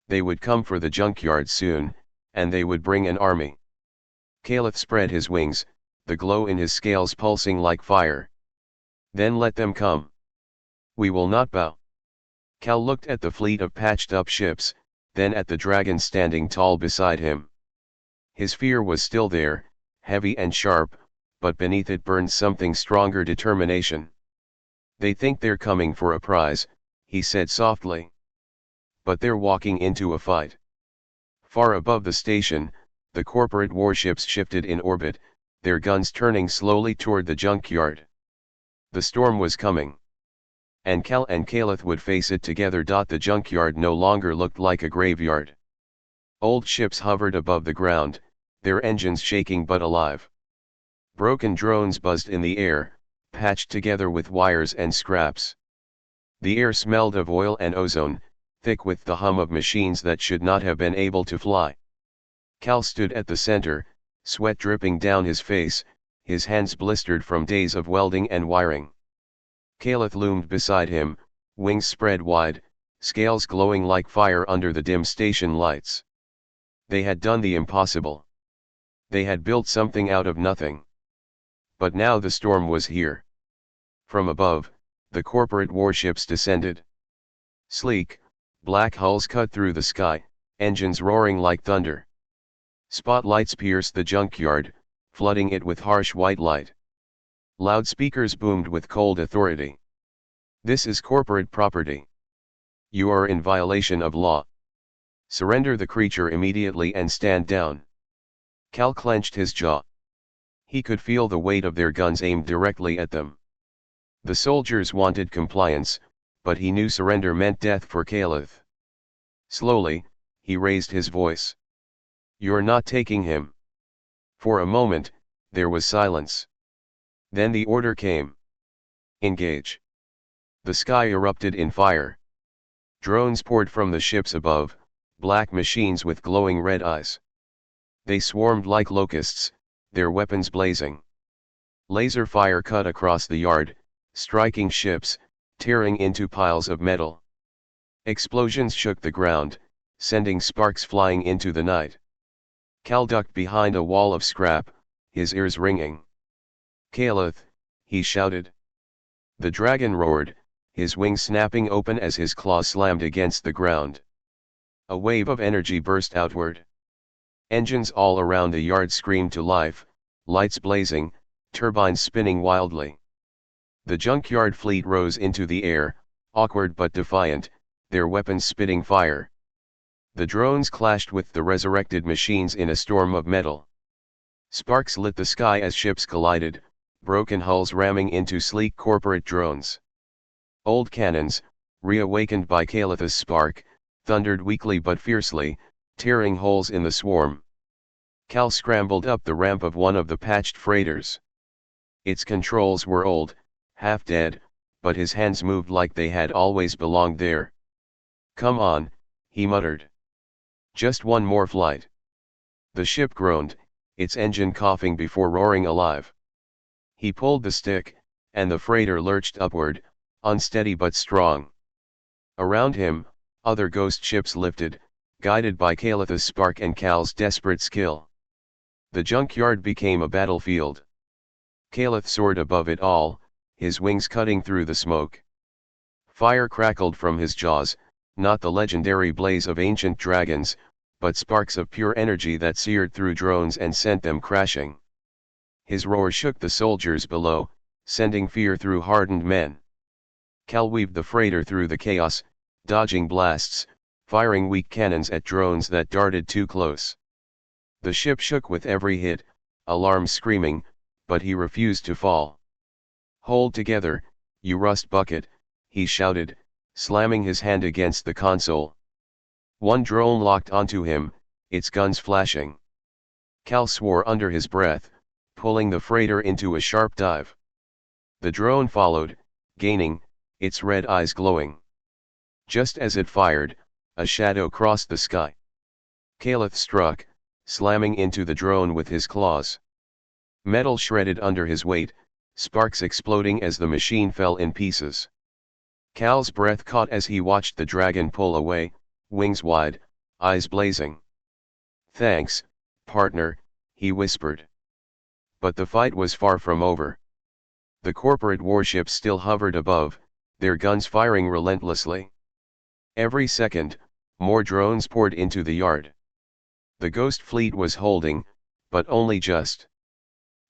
They would come for the junkyard soon, and they would bring an army. Caliph spread his wings, the glow in his scales pulsing like fire. Then let them come. We will not bow. Cal looked at the fleet of patched-up ships, then at the dragon standing tall beside him. His fear was still there, heavy and sharp, but beneath it burned something stronger: determination. They think they're coming for a prize, he said softly. But they're walking into a fight. Far above the station, the corporate warships shifted in orbit, their guns turning slowly toward the junkyard. The storm was coming. And Cal and Caliph would face it together. The junkyard no longer looked like a graveyard. Old ships hovered above the ground, their engines shaking but alive. Broken drones buzzed in the air, patched together with wires and scraps. The air smelled of oil and ozone, thick with the hum of machines that should not have been able to fly. Cal stood at the center, sweat dripping down his face, his hands blistered from days of welding and wiring. Caliph loomed beside him, wings spread wide, scales glowing like fire under the dim station lights. They had done the impossible. They had built something out of nothing. But now the storm was here. From above, the corporate warships descended. Sleek, black hulls cut through the sky, engines roaring like thunder. Spotlights pierced the junkyard, flooding it with harsh white light. Loudspeakers boomed with cold authority. This is corporate property. You are in violation of law. Surrender the creature immediately and stand down. Cal clenched his jaw. He could feel the weight of their guns aimed directly at them. The soldiers wanted compliance, but he knew surrender meant death for Caliph. Slowly, he raised his voice. You're not taking him. For a moment, there was silence. Then the order came. Engage. The sky erupted in fire. Drones poured from the ships above, black machines with glowing red eyes. They swarmed like locusts, their weapons blazing. Laser fire cut across the yard, striking ships, tearing into piles of metal. Explosions shook the ground, sending sparks flying into the night. Cal ducked behind a wall of scrap, his ears ringing. "Caleth," he shouted. The dragon roared, his wings snapping open as his claws slammed against the ground. A wave of energy burst outward. Engines all around the yard screamed to life, lights blazing, turbines spinning wildly. The junkyard fleet rose into the air, awkward but defiant, their weapons spitting fire. The drones clashed with the resurrected machines in a storm of metal. Sparks lit the sky as ships collided, broken hulls ramming into sleek corporate drones. Old cannons, reawakened by Caleth's spark, thundered weakly but fiercely, tearing holes in the swarm. Cal scrambled up the ramp of one of the patched freighters. Its controls were old, half dead, but his hands moved like they had always belonged there. "Come on," he muttered. "Just one more flight." The ship groaned, its engine coughing before roaring alive. He pulled the stick, and the freighter lurched upward, unsteady but strong. Around him, other ghost ships lifted, guided by Caleth's spark and Cal's desperate skill. The junkyard became a battlefield. Caleth soared above it all, his wings cutting through the smoke. Fire crackled from his jaws, not the legendary blaze of ancient dragons, but sparks of pure energy that seared through drones and sent them crashing. His roar shook the soldiers below, sending fear through hardened men. Cal weaved the freighter through the chaos, dodging blasts, firing weak cannons at drones that darted too close. The ship shook with every hit, alarms screaming, but he refused to fall. "Hold together, you rust bucket," he shouted, slamming his hand against the console. One drone locked onto him, its guns flashing. Cal swore under his breath, pulling the freighter into a sharp dive. The drone followed, gaining, its red eyes glowing. Just as it fired, a shadow crossed the sky. Caleth struck, slamming into the drone with his claws. Metal shredded under his weight, sparks exploding as the machine fell in pieces. Cal's breath caught as he watched the dragon pull away, wings wide, eyes blazing. "Thanks, partner," he whispered. But the fight was far from over. The corporate warships still hovered above, their guns firing relentlessly. Every second, more drones poured into the yard. The ghost fleet was holding, but only just.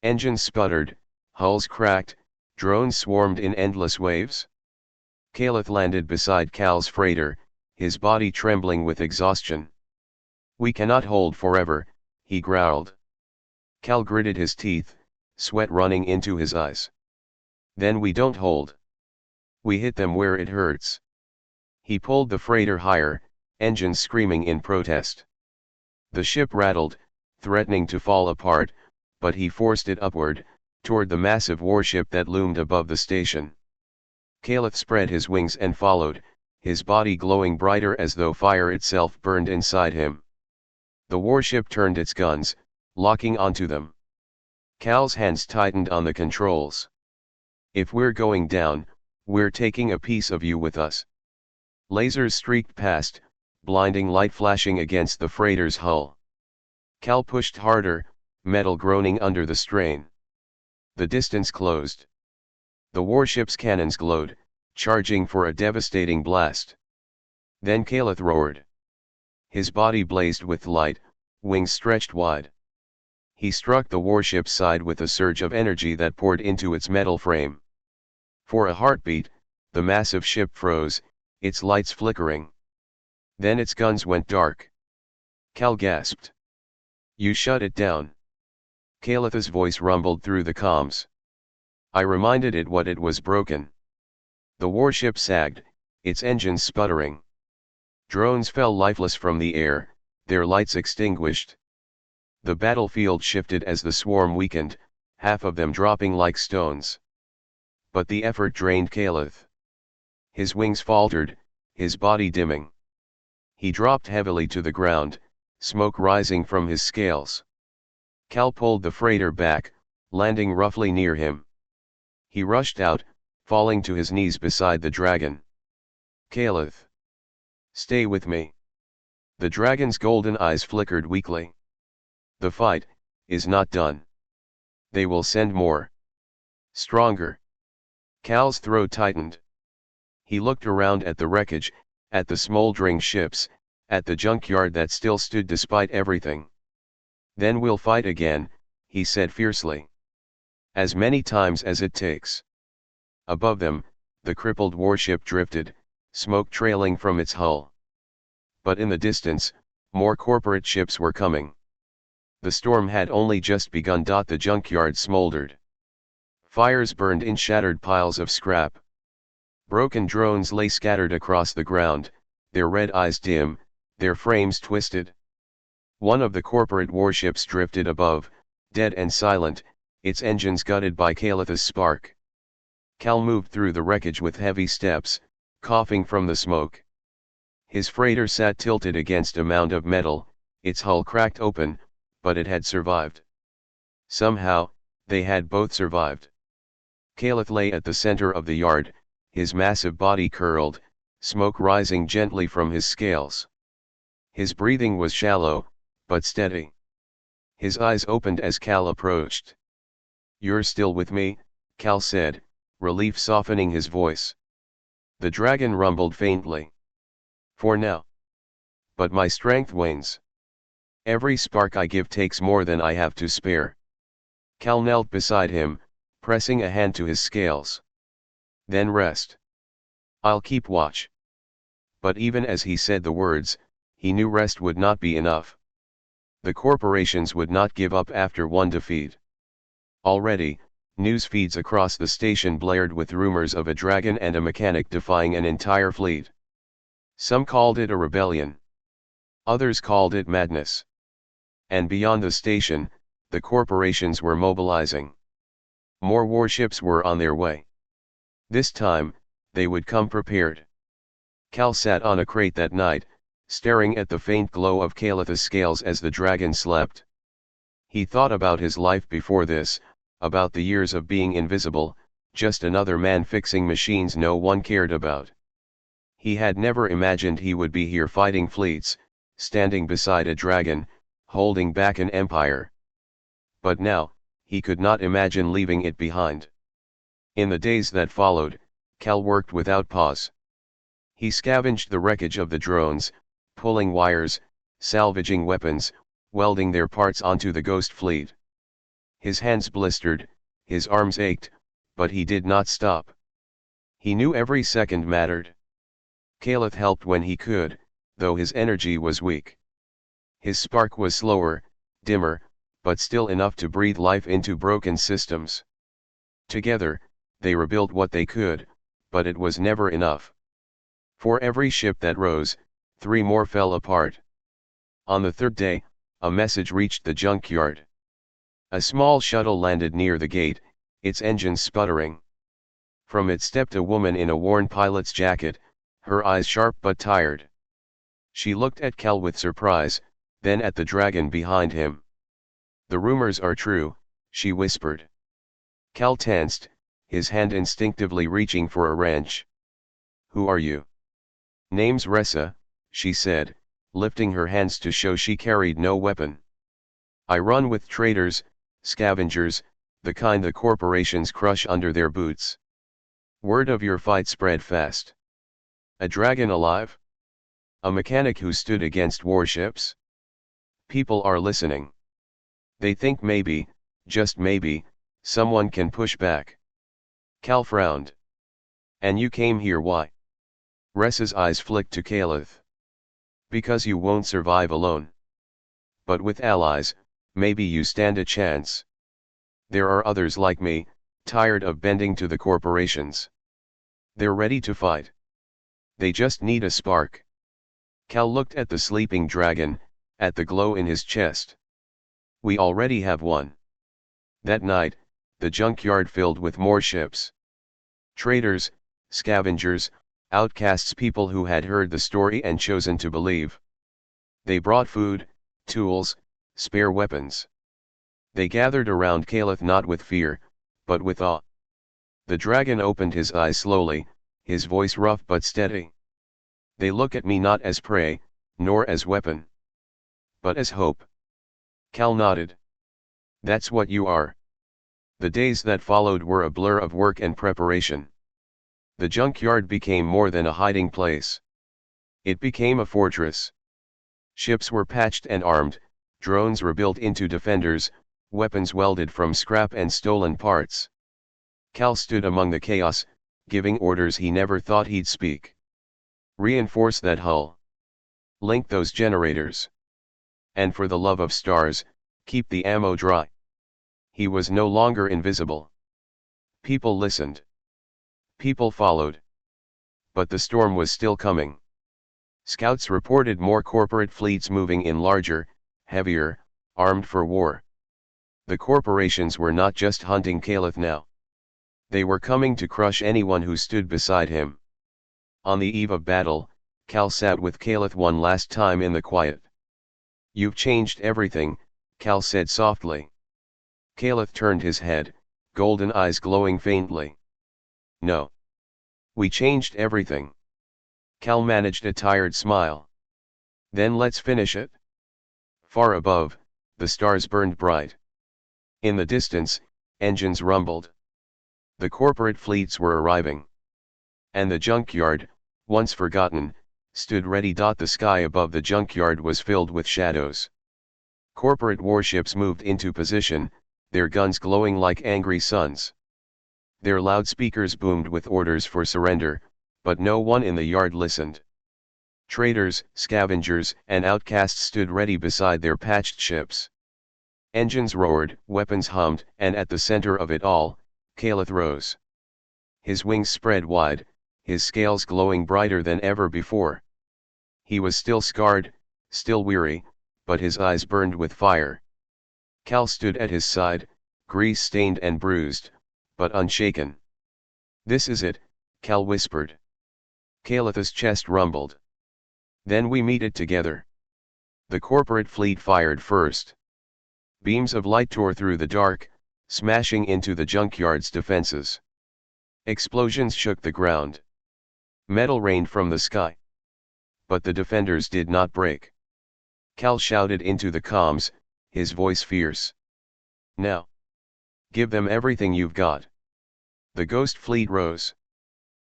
Engines sputtered, hulls cracked, drones swarmed in endless waves. Caleth landed beside Cal's freighter, his body trembling with exhaustion. "We cannot hold forever," he growled. Cal gritted his teeth, sweat running into his eyes. "Then we don't hold. We hit them where it hurts." He pulled the freighter higher, engines screaming in protest. The ship rattled, threatening to fall apart, but he forced it upward, toward the massive warship that loomed above the station. Caleth spread his wings and followed, his body glowing brighter as though fire itself burned inside him. The warship turned its guns, locking onto them. Cal's hands tightened on the controls. "If we're going down, we're taking a piece of you with us." Lasers streaked past, blinding light flashing against the freighter's hull. Cal pushed harder, metal groaning under the strain. The distance closed. The warship's cannons glowed, charging for a devastating blast. Then Caleth roared. His body blazed with light, wings stretched wide. He struck the warship's side with a surge of energy that poured into its metal frame. For a heartbeat, the massive ship froze, its lights flickering. Then its guns went dark. Cal gasped. "You shut it down." Caleth's voice rumbled through the comms. "I reminded it what it was broken." The warship sagged, its engines sputtering. Drones fell lifeless from the air, their lights extinguished. The battlefield shifted as the swarm weakened, half of them dropping like stones. But the effort drained Caleth. His wings faltered, his body dimming. He dropped heavily to the ground, smoke rising from his scales. Cal pulled the freighter back, landing roughly near him. He rushed out, falling to his knees beside the dragon. Caliph! Stay with me. The dragon's golden eyes flickered weakly. The fight is not done. They will send more. Stronger. Cal's throat tightened. He looked around at the wreckage, at the smoldering ships, at the junkyard that still stood despite everything. Then we'll fight again, he said fiercely. As many times as it takes. Above them, the crippled warship drifted, smoke trailing from its hull. But in the distance, more corporate ships were coming. The storm had only just begun. The junkyard smoldered. Fires burned in shattered piles of scrap. Broken drones lay scattered across the ground, their red eyes dim, their frames twisted. One of the corporate warships drifted above, dead and silent, its engines gutted by Calith's spark. Cal moved through the wreckage with heavy steps, coughing from the smoke. His freighter sat tilted against a mound of metal, its hull cracked open, but it had survived. Somehow, they had both survived. Calith lay at the center of the yard, his massive body curled, smoke rising gently from his scales. His breathing was shallow, but steady. His eyes opened as Cal approached. "You're still with me," Cal said, relief softening his voice. The dragon rumbled faintly. "For now. But my strength wanes. Every spark I give takes more than I have to spare." Cal knelt beside him, pressing a hand to his scales. "Then rest. I'll keep watch." But even as he said the words, he knew rest would not be enough. The corporations would not give up after one defeat. Already, news feeds across the station blared with rumors of a dragon and a mechanic defying an entire fleet. Some called it a rebellion. Others called it madness. And beyond the station, the corporations were mobilizing. More warships were on their way. This time, they would come prepared. Cal sat on a crate that night, staring at the faint glow of Calith's scales as the dragon slept. He thought about his life before this, about the years of being invisible, just another man fixing machines no one cared about. He had never imagined he would be here fighting fleets, standing beside a dragon, holding back an empire. But now, he could not imagine leaving it behind. In the days that followed, Cal worked without pause. He scavenged the wreckage of the drones, pulling wires, salvaging weapons, welding their parts onto the ghost fleet. His hands blistered, his arms ached, but he did not stop. He knew every second mattered. Calith helped when he could, though his energy was weak. His spark was slower, dimmer, but still enough to breathe life into broken systems. Together, they rebuilt what they could, but it was never enough. For every ship that rose, 3 more fell apart. On the third day, a message reached the junkyard. A small shuttle landed near the gate, its engines sputtering. From it stepped a woman in a worn pilot's jacket, her eyes sharp but tired. She looked at Cal with surprise, then at the dragon behind him. "The rumors are true," she whispered. Cal tensed, his hand instinctively reaching for a wrench. "Who are you?" "Name's Ressa," she said, lifting her hands to show she carried no weapon. "I run with traders, scavengers, the kind the corporations crush under their boots." "Word of your fight spread fast. A dragon alive? A mechanic who stood against warships? People are listening. They think maybe, just maybe, someone can push back." Cal frowned. "And you came here why?" Ressa's eyes flicked to Calith. "Because you won't survive alone. But with allies, maybe you stand a chance. There are others like me, tired of bending to the corporations. They're ready to fight. They just need a spark." Cal looked at the sleeping dragon, at the glow in his chest. "We already have one." That night, the junkyard filled with more ships. Traders, scavengers, outcasts, people who had heard the story and chosen to believe. They brought food, tools, spare weapons. They gathered around Caliph not with fear, but with awe. The dragon opened his eyes slowly, his voice rough but steady. They look at me not as prey, nor as weapon, but as hope. Cal nodded. That's what you are. The days that followed were a blur of work and preparation. The junkyard became more than a hiding place. It became a fortress. Ships were patched and armed, drones rebuilt into defenders, weapons welded from scrap and stolen parts. Cal stood among the chaos, giving orders he never thought he'd speak. Reinforce that hull. Link those generators. And for the love of stars, keep the ammo dry. He was no longer invisible. People listened. People followed. But the storm was still coming. Scouts reported more corporate fleets moving in larger, heavier, armed for war. The corporations were not just hunting Caliph now. They were coming to crush anyone who stood beside him. On the eve of battle, Cal sat with Caliph one last time in the quiet. You've changed everything, Cal said softly. Caliph turned his head, golden eyes glowing faintly. No. We changed everything. Cal managed a tired smile. Then let's finish it. Far above, the stars burned bright. In the distance, engines rumbled. The corporate fleets were arriving. And the junkyard, once forgotten, stood ready. The sky above the junkyard was filled with shadows. Corporate warships moved into position, their guns glowing like angry suns. Their loudspeakers boomed with orders for surrender, but no one in the yard listened. Traders, scavengers, and outcasts stood ready beside their patched ships. Engines roared, weapons hummed, and at the center of it all, Caliph rose. His wings spread wide, his scales glowing brighter than ever before. He was still scarred, still weary, but his eyes burned with fire. Cal stood at his side, grease-stained and bruised, but unshaken. This is it, Cal whispered. Caliph's chest rumbled. Then we meet it together. The corporate fleet fired first. Beams of light tore through the dark, smashing into the junkyard's defenses. Explosions shook the ground. Metal rained from the sky. But the defenders did not break. Cal shouted into the comms, his voice fierce. Now. Give them everything you've got. The ghost fleet rose.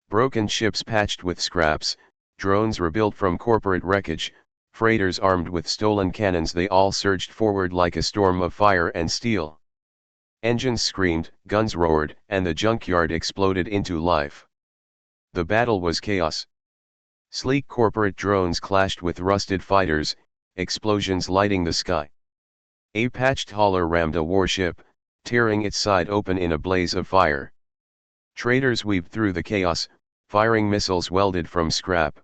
Broken ships patched with scraps, drones rebuilt from corporate wreckage, freighters armed with stolen cannons, they all surged forward like a storm of fire and steel. Engines screamed, guns roared, and the junkyard exploded into life. The battle was chaos. Sleek corporate drones clashed with rusted fighters, explosions lighting the sky. A patched hauler rammed a warship, tearing its side open in a blaze of fire. Traders weaved through the chaos, firing missiles welded from scrap.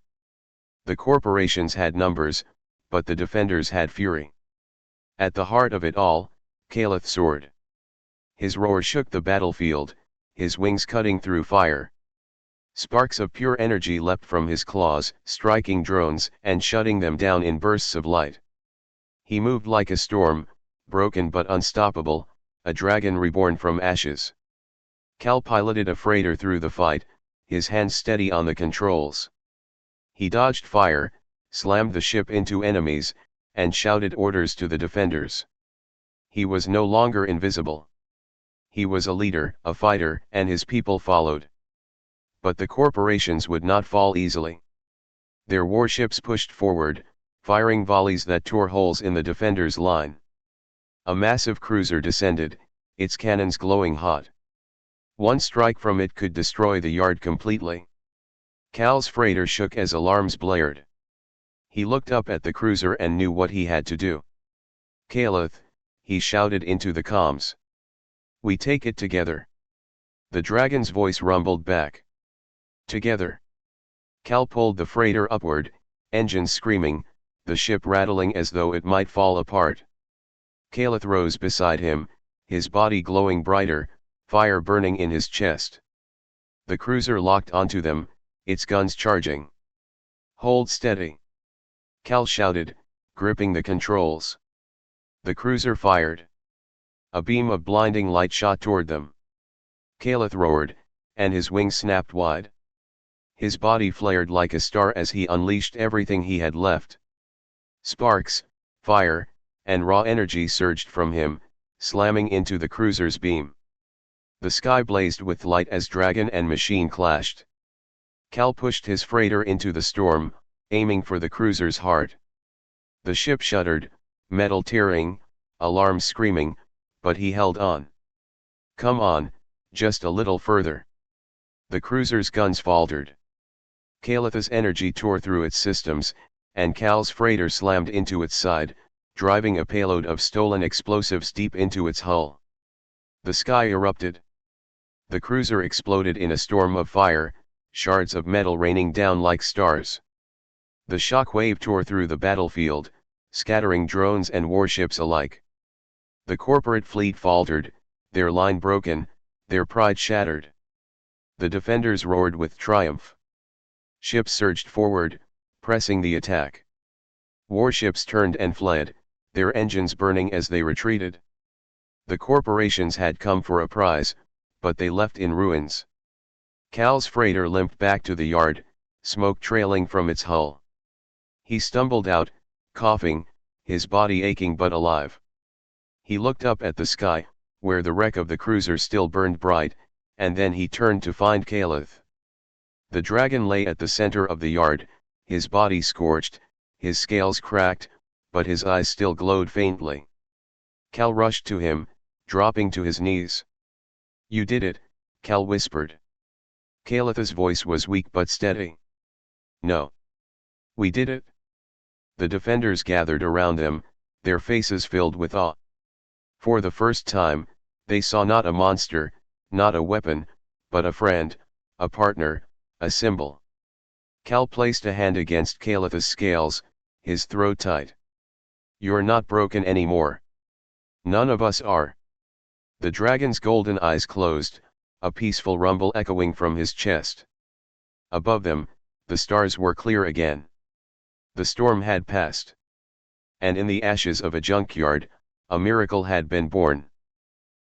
The corporations had numbers, but the defenders had fury. At the heart of it all, Caliph soared. His roar shook the battlefield, his wings cutting through fire. Sparks of pure energy leapt from his claws, striking drones and shutting them down in bursts of light. He moved like a storm, broken but unstoppable, a dragon reborn from ashes. Cal piloted a freighter through the fight, his hands steady on the controls. He dodged fire, slammed the ship into enemies, and shouted orders to the defenders. He was no longer invisible. He was a leader, a fighter, and his people followed. But the corporations would not fall easily. Their warships pushed forward, firing volleys that tore holes in the defenders' line. A massive cruiser descended, its cannons glowing hot. One strike from it could destroy the yard completely. Cal's freighter shook as alarms blared. He looked up at the cruiser and knew what he had to do. Caliph, he shouted into the comms. We take it together. The dragon's voice rumbled back. Together. Cal pulled the freighter upward, engines screaming, the ship rattling as though it might fall apart. Caliph rose beside him, his body glowing brighter, fire burning in his chest. The cruiser locked onto them, its guns charging. Hold steady. Cal shouted, gripping the controls. The cruiser fired. A beam of blinding light shot toward them. Caliph roared, and his wings snapped wide. His body flared like a star as he unleashed everything he had left. Sparks, fire, and raw energy surged from him, slamming into the cruiser's beam. The sky blazed with light as dragon and machine clashed. Cal pushed his freighter into the storm, aiming for the cruiser's heart. The ship shuddered, metal tearing, alarms screaming, but he held on. Come on, just a little further. The cruiser's guns faltered. Caliph's energy tore through its systems, and Cal's freighter slammed into its side, driving a payload of stolen explosives deep into its hull. The sky erupted. The cruiser exploded in a storm of fire, shards of metal raining down like stars. The shock wave tore through the battlefield, scattering drones and warships alike. The corporate fleet faltered, their line broken, their pride shattered. The defenders roared with triumph. Ships surged forward, pressing the attack. Warships turned and fled, their engines burning as they retreated. The corporations had come for a prize, but they left in ruins. Cal's freighter limped back to the yard, smoke trailing from its hull. He stumbled out, coughing, his body aching but alive. He looked up at the sky, where the wreck of the cruiser still burned bright, and then he turned to find Caliph. The dragon lay at the center of the yard, his body scorched, his scales cracked, but his eyes still glowed faintly. Cal rushed to him, dropping to his knees. "You did it," Cal whispered. Caliph's voice was weak but steady. "No. We did it." The defenders gathered around them, their faces filled with awe. For the first time, they saw not a monster, not a weapon, but a friend, a partner, a symbol. Cal placed a hand against Caliph's scales, his throat tight. "You're not broken anymore. None of us are." The dragon's golden eyes closed, a peaceful rumble echoing from his chest. Above them, the stars were clear again. The storm had passed. And in the ashes of a junkyard, a miracle had been born.